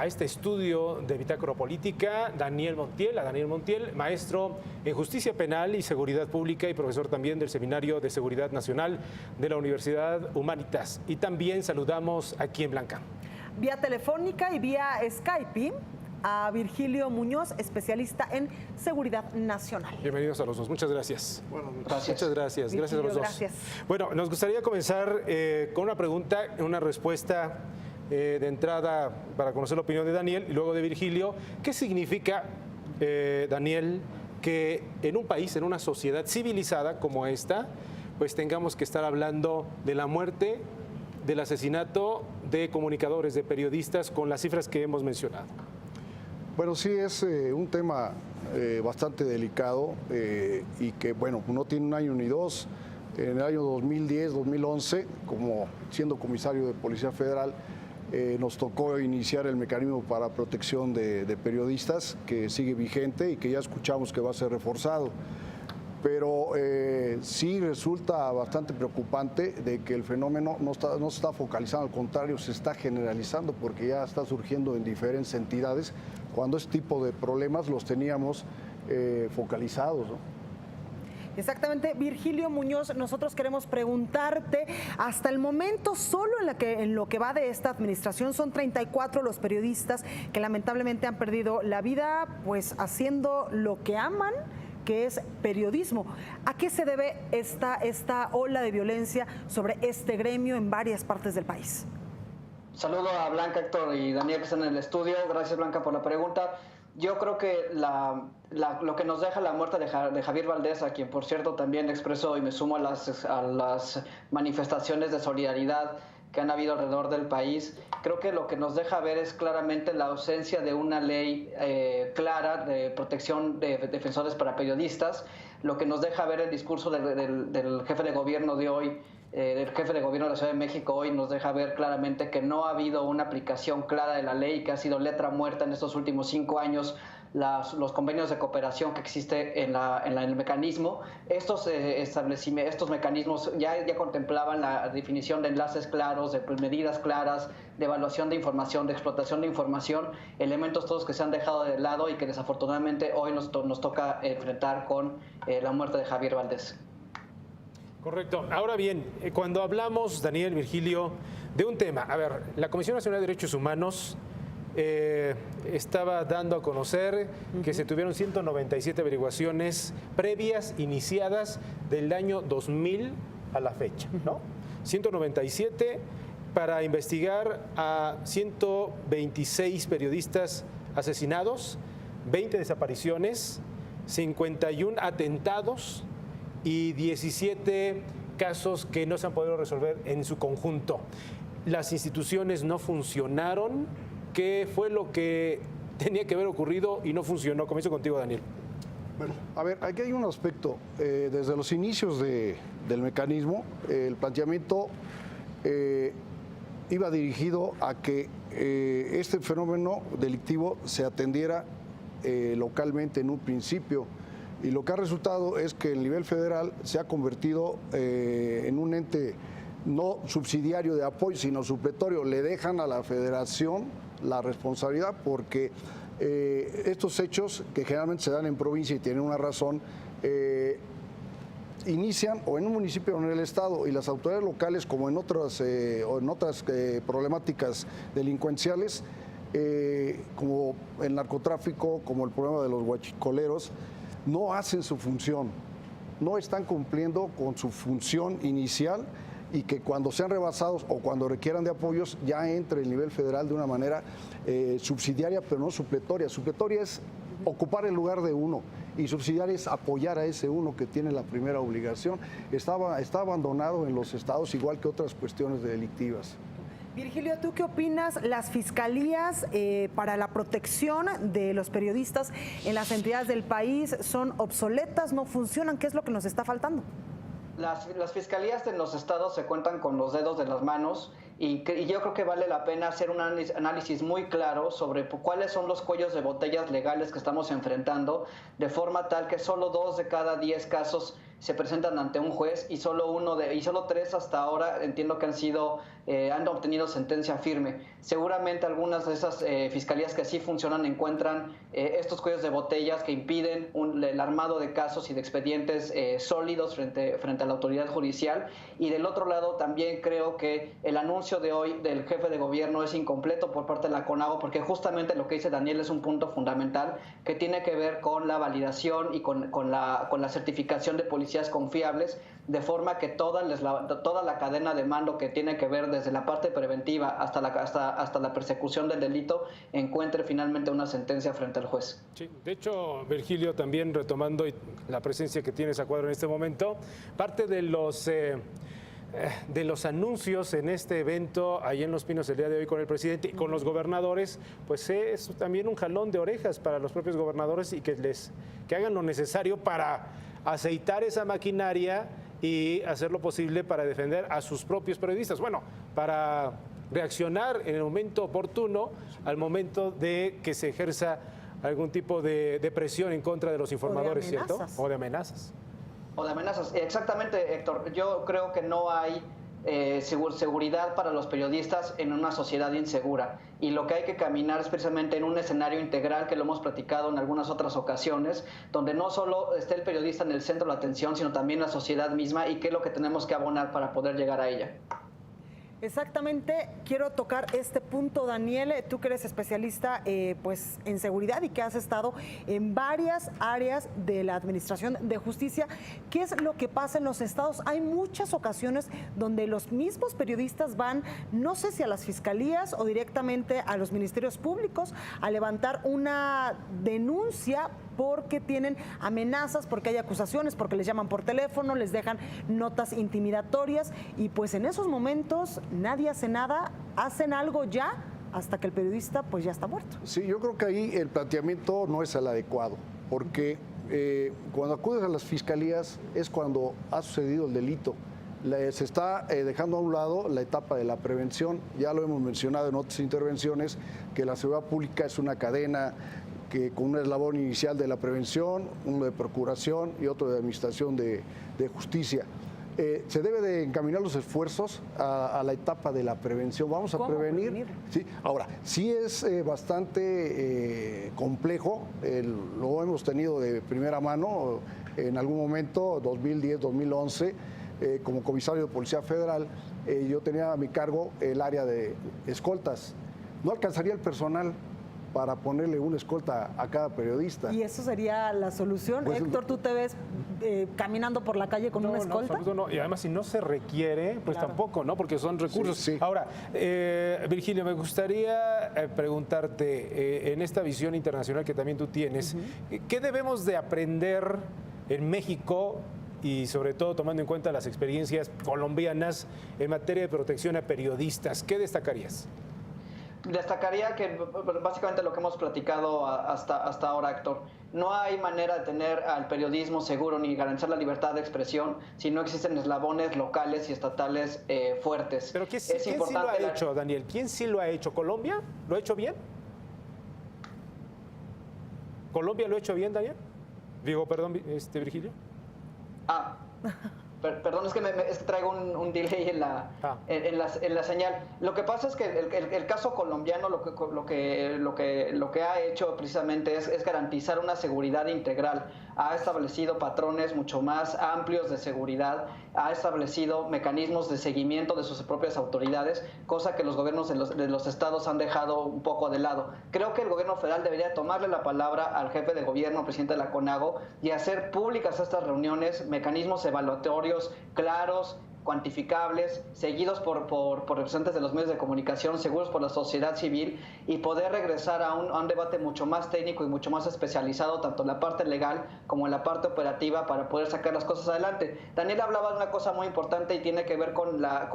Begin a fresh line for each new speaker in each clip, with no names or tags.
a este estudio de Bitácora Política a Daniel Montiel, maestro en Justicia Penal y Seguridad Pública y profesor también del Seminario de Seguridad Nacional de la Universidad Humanitas. Y también saludamos aquí en Blanca.
Vía telefónica y vía Skype a Virgilio Muñoz, especialista en Seguridad Nacional.
Bienvenidos a los dos. Muchas gracias.
Bueno,
muchas gracias.
Virgilio,
gracias a los dos.
Gracias.
Bueno, nos gustaría comenzar con una pregunta, una respuesta de entrada para conocer la opinión de Daniel y luego de Virgilio. ¿Qué significa, Daniel, que en un país, en una sociedad civilizada como esta, pues tengamos que estar hablando de la muerte, del asesinato de comunicadores, de periodistas, con las cifras que hemos mencionado?
Bueno, sí, es un tema bastante delicado y que, bueno, no tiene un año ni dos. En el año 2010, 2011, como siendo comisario de Policía Federal, nos tocó iniciar el mecanismo para protección de periodistas, que sigue vigente y que ya escuchamos que va a ser reforzado. Pero sí resulta bastante preocupante de que el fenómeno no se está focalizando, al contrario, se está generalizando porque ya está surgiendo en diferentes entidades, cuando este tipo de problemas los teníamos focalizados, ¿no?
Exactamente, Virgilio Muñoz, nosotros queremos preguntarte, hasta el momento, solo en lo que va de esta administración, son 34 los periodistas que lamentablemente han perdido la vida, pues haciendo lo que aman, que es periodismo. ¿A qué se debe esta ola de violencia sobre este gremio en varias partes del país?
Saludo a Blanca, Héctor y Daniel que están en el estudio. Gracias, Blanca, por la pregunta. Yo creo que lo que nos deja la muerte de Javier Valdez, a quien por cierto también expreso y me sumo a las manifestaciones de solidaridad que han habido alrededor del país, creo que lo que nos deja ver es claramente la ausencia de una ley clara de protección de defensores para periodistas, lo que nos deja ver el discurso del jefe de gobierno de hoy, el jefe de gobierno de la Ciudad de México hoy nos deja ver claramente que no ha habido una aplicación clara de la ley, que ha sido letra muerta en estos últimos 5 años. Los convenios de cooperación que existe en el mecanismo, estos mecanismos ya contemplaban la definición de enlaces claros, de medidas claras, de evaluación de información, de explotación de información, elementos todos que se han dejado de lado y que desafortunadamente hoy nos toca enfrentar con la muerte de Javier Valdez.
Correcto. Ahora bien, cuando hablamos, Daniel, Virgilio, de un tema, a ver, la Comisión Nacional de Derechos Humanos estaba dando a conocer que se tuvieron 197 averiguaciones previas iniciadas del año 2000 a la fecha, ¿no? 197 para investigar a 126 periodistas asesinados, 20 desapariciones, 51 atentados y 17 casos que no se han podido resolver en su conjunto. Las instituciones no funcionaron. ¿Qué fue lo que tenía que haber ocurrido y no funcionó? Comienzo contigo, Daniel.
Bueno, a ver, aquí hay un aspecto. Desde los inicios del mecanismo, el planteamiento iba dirigido a que este fenómeno delictivo se atendiera localmente en un principio. Y lo que ha resultado es que el nivel federal se ha convertido en un ente no subsidiario de apoyo, sino supletorio. Le dejan a la federación la responsabilidad porque estos hechos, que generalmente se dan en provincia y tienen una razón, inician o en un municipio o en el estado, y las autoridades locales, como en otras problemáticas delincuenciales, como el narcotráfico, como el problema de los huachicoleros, no hacen su función, no están cumpliendo con su función inicial, y que cuando sean rebasados o cuando requieran de apoyos ya entre el nivel federal de una manera subsidiaria, pero no supletoria. Supletoria es ocupar el lugar de uno y subsidiaria es apoyar a ese uno que tiene la primera obligación. Está abandonado en los estados, igual que otras cuestiones delictivas.
Virgilio, ¿tú qué opinas? ¿Las fiscalías para la protección de los periodistas en las entidades del país son obsoletas, no funcionan? ¿Qué es lo que nos está faltando?
Las fiscalías en los estados se cuentan con los dedos de las manos y yo creo que vale la pena hacer un análisis muy claro sobre cuáles son los cuellos de botellas legales que estamos enfrentando, de forma tal que solo 2 de cada 10 casos se presentan ante un juez y solo 3 hasta ahora entiendo que han sido han obtenido sentencia firme. Seguramente algunas de esas fiscalías que sí funcionan encuentran estos cuellos de botellas que impiden el armado de casos y de expedientes sólidos frente a la autoridad judicial. Y del otro lado también creo que el anuncio de hoy del jefe de gobierno es incompleto por parte de la CONAGO, porque justamente lo que dice Daniel es un punto fundamental que tiene que ver con la validación y con la certificación de policías confiables, de forma que toda la cadena de mando que tiene que ver desde la parte preventiva hasta la persecución del delito encuentre finalmente una sentencia frente al juez.
Sí, de hecho, Virgilio, también retomando la presencia que tienes a cuadro en este momento, parte de los anuncios en este evento, ahí en Los Pinos el día de hoy con el presidente y con los gobernadores, pues es también un jalón de orejas para los propios gobernadores y que hagan lo necesario para aceitar esa maquinaria y hacer lo posible para defender a sus propios periodistas. Bueno, para reaccionar en el momento oportuno al momento de que se ejerza algún tipo de presión en contra de los informadores, ¿cierto? O de amenazas.
O de amenazas. Exactamente, Héctor. Yo creo que no hay seguridad para los periodistas en una sociedad insegura. Y lo que hay que caminar es precisamente en un escenario integral, que lo hemos platicado en algunas otras ocasiones, donde no solo esté el periodista en el centro de la atención, sino también la sociedad misma, y qué es lo que tenemos que abonar para poder llegar a ella.
Exactamente, quiero tocar este punto, Daniel, tú que eres especialista pues en seguridad y que has estado en varias áreas de la Administración de Justicia. ¿Qué es lo que pasa en los estados? Hay muchas ocasiones donde los mismos periodistas van, no sé si a las fiscalías o directamente a los ministerios públicos, a levantar una denuncia porque tienen amenazas, porque hay acusaciones, porque les llaman por teléfono, les dejan notas intimidatorias, y pues en esos momentos nadie hace nada, hacen algo ya hasta que el periodista pues ya está muerto.
Sí, yo creo que ahí el planteamiento no es el adecuado, porque cuando acudes a las fiscalías es cuando ha sucedido el delito. Se está dejando a un lado la etapa de la prevención. Ya lo hemos mencionado en otras intervenciones, que la seguridad pública es una cadena que con un eslabón inicial de la prevención, uno de procuración y otro de administración de justicia. Se debe de encaminar los esfuerzos a la etapa de la prevención. Vamos a prevenir. Sí. Ahora, sí es bastante complejo, lo hemos tenido de primera mano en algún momento, 2010, 2011, como comisario de Policía Federal, yo tenía a mi cargo el área de escoltas. No alcanzaría el personal para ponerle una escolta a cada periodista.
¿Y eso sería la solución? Pues, Héctor, ¿tú te ves caminando por la calle con una escolta?
No, y además si no se requiere, pues claro, tampoco, ¿no? Porque son recursos. Sí, sí. Ahora, Virgilio, me gustaría preguntarte, en esta visión internacional que también tú tienes, ¿qué debemos de aprender en México y sobre todo tomando en cuenta las experiencias colombianas en materia de protección a periodistas? ¿Qué destacarías?
Destacaría que básicamente lo que hemos platicado hasta ahora, Héctor, no hay manera de tener al periodismo seguro ni garantizar la libertad de expresión si no existen eslabones locales y estatales fuertes.
Pero ¿quién sí lo ha hecho, Daniel? ¿Quién sí lo ha hecho? ¿Colombia? ¿Lo ha hecho bien? ¿Colombia lo ha hecho bien, Daniel? Digo, perdón, Virgilio.
Perdón, es que traigo un delay en la señal. Lo que pasa es que el caso colombiano lo que ha hecho precisamente es garantizar una seguridad integral. Ha establecido patrones mucho más amplios de seguridad, ha establecido mecanismos de seguimiento de sus propias autoridades, cosa que los gobiernos de los estados han dejado un poco de lado. Creo que el gobierno federal debería tomarle la palabra al jefe de gobierno, presidente de la CONAGO, y hacer públicas estas reuniones, mecanismos evaluatorios claros, cuantificables, seguidos por representantes de los medios de comunicación, seguros por la sociedad civil, y poder regresar a un debate mucho más técnico y mucho más especializado, tanto en la parte legal como en la parte operativa, para poder sacar las cosas adelante. Daniel hablaba de una cosa muy importante y tiene que ver con la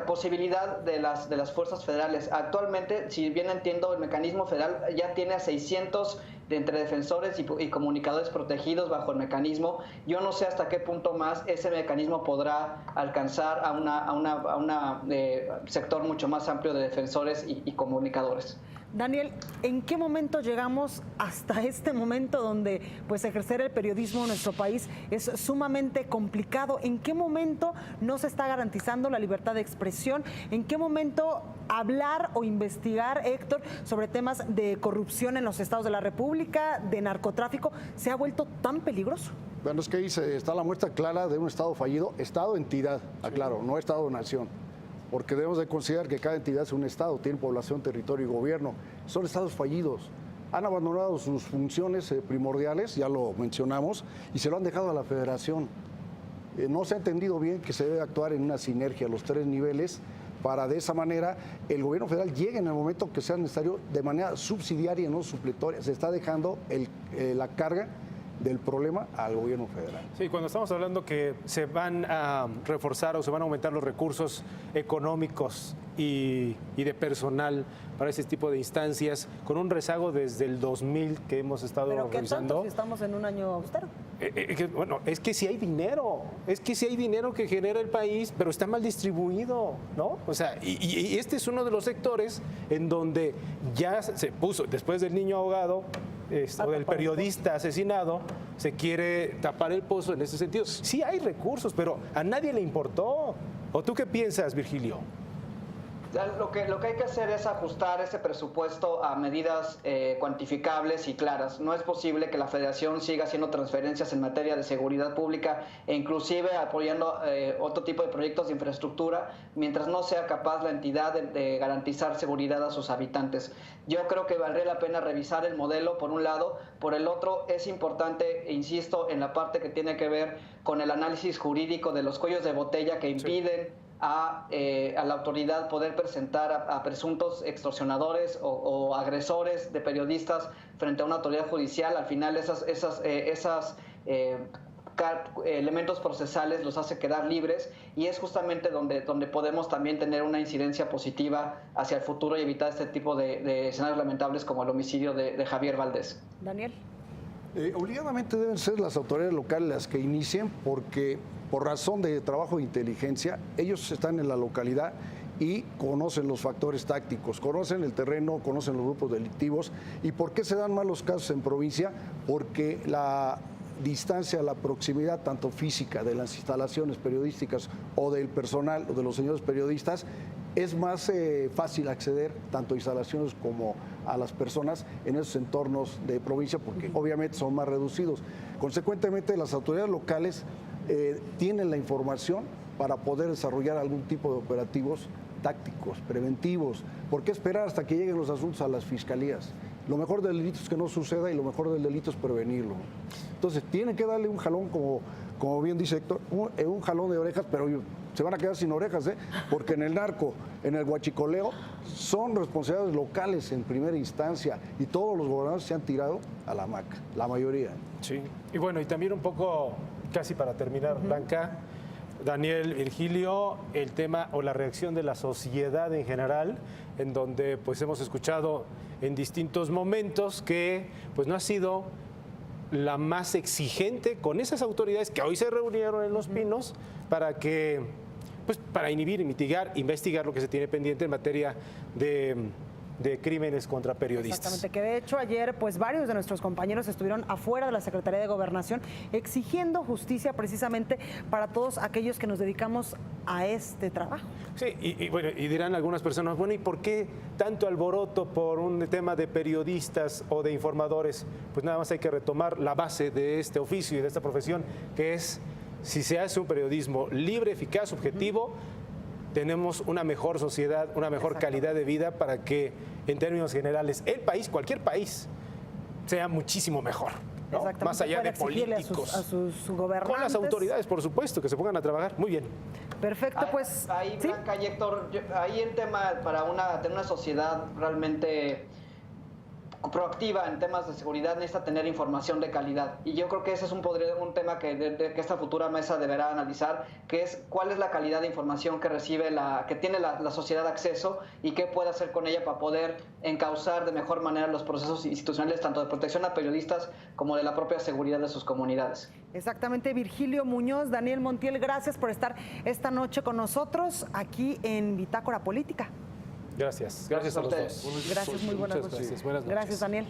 posibilidad de las fuerzas federales. Actualmente, si bien entiendo, el mecanismo federal ya tiene a 600 entre defensores y comunicadores protegidos bajo el mecanismo. Yo no sé hasta qué punto más ese mecanismo podrá alcanzar a un sector mucho más amplio de defensores y comunicadores.
Daniel, ¿en qué momento llegamos hasta este momento donde pues ejercer el periodismo en nuestro país es sumamente complicado? ¿En qué momento no se está garantizando la libertad de expresión? ¿En qué momento hablar o investigar, Héctor, sobre temas de corrupción en los estados de la República, de narcotráfico, se ha vuelto tan peligroso?
Bueno, es que ahí está la muestra clara de un estado fallido, estado-entidad, aclaro, no estado-nación. Porque debemos de considerar que cada entidad es un estado, tiene población, territorio y gobierno. Son estados fallidos. Han abandonado sus funciones primordiales, ya lo mencionamos, y se lo han dejado a la federación. No se ha entendido bien que se debe actuar en una sinergia a los 3 niveles para de esa manera el gobierno federal llegue en el momento que sea necesario de manera subsidiaria, no supletoria. Se está dejando la carga del problema al gobierno federal.
Sí, cuando estamos hablando que se van a reforzar o se van a aumentar los recursos económicos y de personal para ese tipo de instancias, con un rezago desde el 2000 que hemos estado
¿Pero qué
revisando.
tanto si estamos en un año austero?
Bueno, es que sí hay dinero, que genera el país, pero está mal distribuido, ¿no? O sea, y este es uno de los sectores en donde ya se puso, después del niño ahogado, o del periodista asesinado, se quiere tapar el pozo en ese sentido. Sí hay recursos, pero a nadie le importó. ¿O tú qué piensas, Virgilio?
Lo que hay que hacer es ajustar ese presupuesto a medidas cuantificables y claras. No es posible que la Federación siga haciendo transferencias en materia de seguridad pública e inclusive apoyando otro tipo de proyectos de infraestructura mientras no sea capaz la entidad de garantizar seguridad a sus habitantes. Yo creo que valdría la pena revisar el modelo por un lado, por el otro es importante, e insisto, en la parte que tiene que ver con el análisis jurídico de los cuellos de botella que impiden a la autoridad poder presentar a presuntos extorsionadores o agresores de periodistas frente a una autoridad judicial. Al final esos elementos procesales los hace quedar libres y es justamente donde podemos también tener una incidencia positiva hacia el futuro y evitar este tipo de escenarios lamentables como el homicidio de Javier Valdés.
Daniel.
Obligadamente deben ser las autoridades locales las que inicien porque por razón de trabajo de inteligencia, ellos están en la localidad y conocen los factores tácticos, conocen el terreno, conocen los grupos delictivos. ¿Y por qué se dan más los casos en provincia? Porque la distancia, la proximidad tanto física de las instalaciones periodísticas o del personal o de los señores periodistas es más fácil acceder tanto a instalaciones como a las personas en esos entornos de provincia porque obviamente son más reducidos. Consecuentemente, las autoridades locales tienen la información para poder desarrollar algún tipo de operativos tácticos, preventivos. ¿Por qué esperar hasta que lleguen los asuntos a las fiscalías? Lo mejor del delito es que no suceda y lo mejor del delito es prevenirlo. Entonces, tienen que darle un jalón, como bien dice Héctor, un jalón de orejas, pero se van a quedar sin orejas, porque en el narco, en el huachicoleo, son responsabilidades locales en primera instancia y todos los gobernadores se han tirado a la hamaca, la mayoría.
Sí, y bueno, y también un poco, casi para terminar, Blanca, Daniel, Virgilio, el tema o la reacción de la sociedad en general, en donde pues hemos escuchado en distintos momentos que pues no ha sido la más exigente con esas autoridades que hoy se reunieron en Los Pinos para que, pues para inhibir, mitigar, investigar lo que se tiene pendiente en materia de crímenes contra periodistas.
Exactamente, que de hecho ayer pues varios de nuestros compañeros estuvieron afuera de la Secretaría de Gobernación exigiendo justicia precisamente para todos aquellos que nos dedicamos a este trabajo.
Sí, y bueno, y dirán algunas personas, bueno, ¿y por qué tanto alboroto por un tema de periodistas o de informadores? Pues nada más hay que retomar la base de este oficio y de esta profesión, que es, si se hace un periodismo libre, eficaz, objetivo, tenemos una mejor sociedad, una mejor calidad de vida para que, en términos generales, el país, cualquier país, sea muchísimo mejor, ¿no? Más allá de políticos.
A sus gobernantes.
Con las autoridades, por supuesto, que se pongan a trabajar. Muy bien.
Perfecto, pues.
Ahí,
¿sí?
Blanca y Héctor, ahí el tema para tener una sociedad realmente proactiva en temas de seguridad necesita tener información de calidad. Y yo creo que ese es un tema que esta futura mesa deberá analizar, que es cuál es la calidad de información que recibe, que tiene la sociedad acceso y qué puede hacer con ella para poder encauzar de mejor manera los procesos institucionales, tanto de protección a periodistas como de la propia seguridad de sus comunidades.
Exactamente, Virgilio Muñoz, Daniel Montiel, gracias por estar esta noche con nosotros aquí en Bitácora Política.
Gracias a los dos.
Gracias, muy buenas
Muchas
noches.
gracias, buenas noches.
Gracias, Daniel.